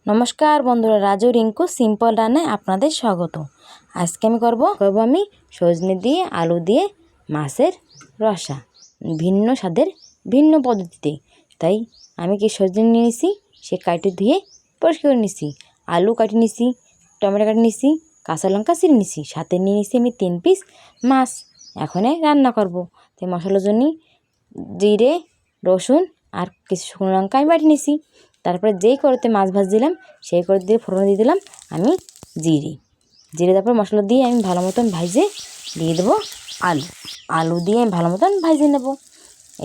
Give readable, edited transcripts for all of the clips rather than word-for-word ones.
নমস্কার বন্ধুরা, রাজু রিঙ্কু সিম্পল রান্নায় আপনাদের স্বাগত। আজকে আমি করব আমি সজনে দিয়ে আলু দিয়ে মাছের রসা, ভিন্ন স্বাদের ভিন্ন পদ্ধতিতে। তাই আমি কি সজনে নিয়ে নিছি, সে কাটি ধুয়ে পরিষ্কার করে নিছি, আলু কাটি নিছি, টমেটো কাটি নিছি, কাঁচা লঙ্কা চিড়ে নিছি, সাথে নিয়ে নিছি আমি 3 পিস মাছ। এখন রান্না করব। তাই মশলার জন্য জিরে, রসুন আর কিছু শুকনো লঙ্কা আমি বাটি নিছি। তারপরে যেই কড়াইতে মাছ ভাজছিলাম সেই কড়াই দিয়ে ফোড়ন দিয়ে দিলাম আমি জিরে। তারপর মশলা দিয়ে আমি ভালো মতন ভাজে দিয়ে দেবো আলু দিয়ে আমি ভালো মতন ভাজে নেব।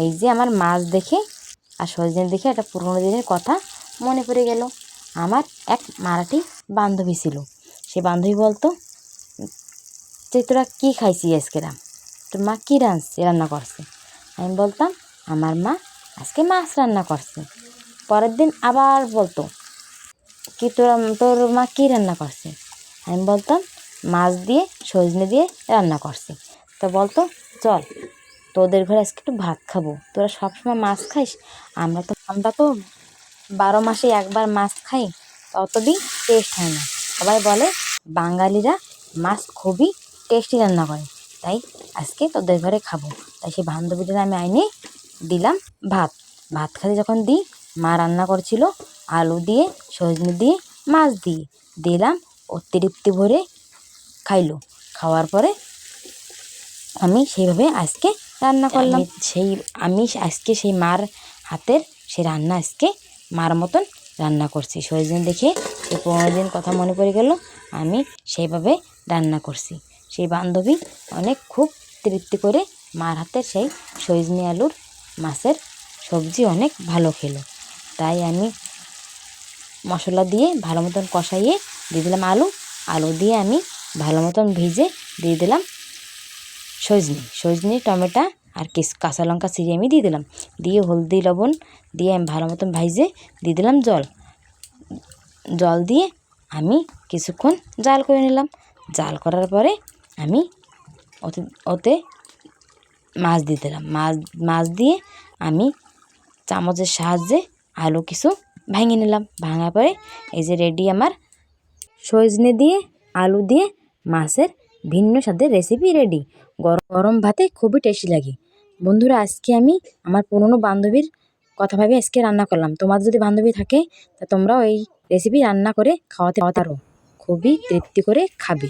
এই যে আমার মাছ দেখে আর সজনে দেখে একটা পুরোনো দিনের কথা মনে পড়ে গেল। আমার এক মারাঠি বান্ধবী ছিল। সে বান্ধবী বলতো যে তোরা কী খাইছি আজকে, তোর মা কী রান্না করছে। আমি বলতাম আমার মা আজকে মাছ রান্না করছে। পরের দিন আবার বলতো কি তোর মা কী রান্না করছে। আমি বলতাম মাছ দিয়ে সজনে দিয়ে রান্না করছে। তো বলতো চল তোদের ঘরে আজকে একটু ভাত খাবো, তোরা সবসময় মাছ খাইস, আমরা তো 12 মাসে একবার মাছ খাই, ততদিন টেস্ট হয় না। সবাই বলে বাঙালিরা মাছ খুবই টেস্টি রান্না করে, তাই আজকে তোদের ঘরে খাবো। তাই সেই বান্ধবীদের আমি আইনে দিলাম ভাত খাতে যখন দিই, মা রান্না করছিল আলু দিয়ে সজনে দিয়ে মাছ দিয়ে দিলাম, অতিরিক্ত ভরে খাইলো। খাওয়ার পরে আমি সেইভাবে আজকে রান্না করলাম। আমি আজকে সেই মার হাতের সে রান্না আজকে মার মতন রান্না করছি। সজনে দেখে সেই 15 দিন কথা মনে পড়ে গেল, আমি সেইভাবে রান্না করছি। সেই বান্ধবী খুব তৃপ্তি করে মার হাতের সেই সজনে আলুর মাছের সবজি অনেক ভালো খেলো। তাই আমি মশলা দিয়ে ভালো মতন কষাইয়ে দিয়ে দিলাম আলু দিয়ে আমি ভালো মতন ভেজে দিয়ে দিলাম সজনে টমেটো আর কিছু কাঁচা লঙ্কা চিড়ে আমি দিয়ে দিলাম, দিয়ে হলদি লবণ দিয়ে আমি ভালো মতন ভেজে দিয়ে দিলাম জল দিয়ে আমি কিছুক্ষণ জাল করে নিলাম। জাল করার পরে আমি ওতে মাছ দিয়ে দিলাম। মাছ দিয়ে আমি চামচের সাহায্যে আলু কিছু ভেঙে নিলাম। ভাঙার পরে এই যে রেডি আমার সজনে দিয়ে আলু দিয়ে মাছের ভিন্ন স্বাদের রেসিপি রেডি। গরম ভাতে খুবই টেস্টি লাগে। বন্ধুরা, আজকে আমি আমার পুরনো বান্ধবীর কথা ভাবে আজকে রান্না করলাম। তোমাদের যদি বান্ধবী থাকে তা তোমরাও এই রেসিপি রান্না করে খাওয়াতে পারো, খুবই তৃপ্তি করে খাবে।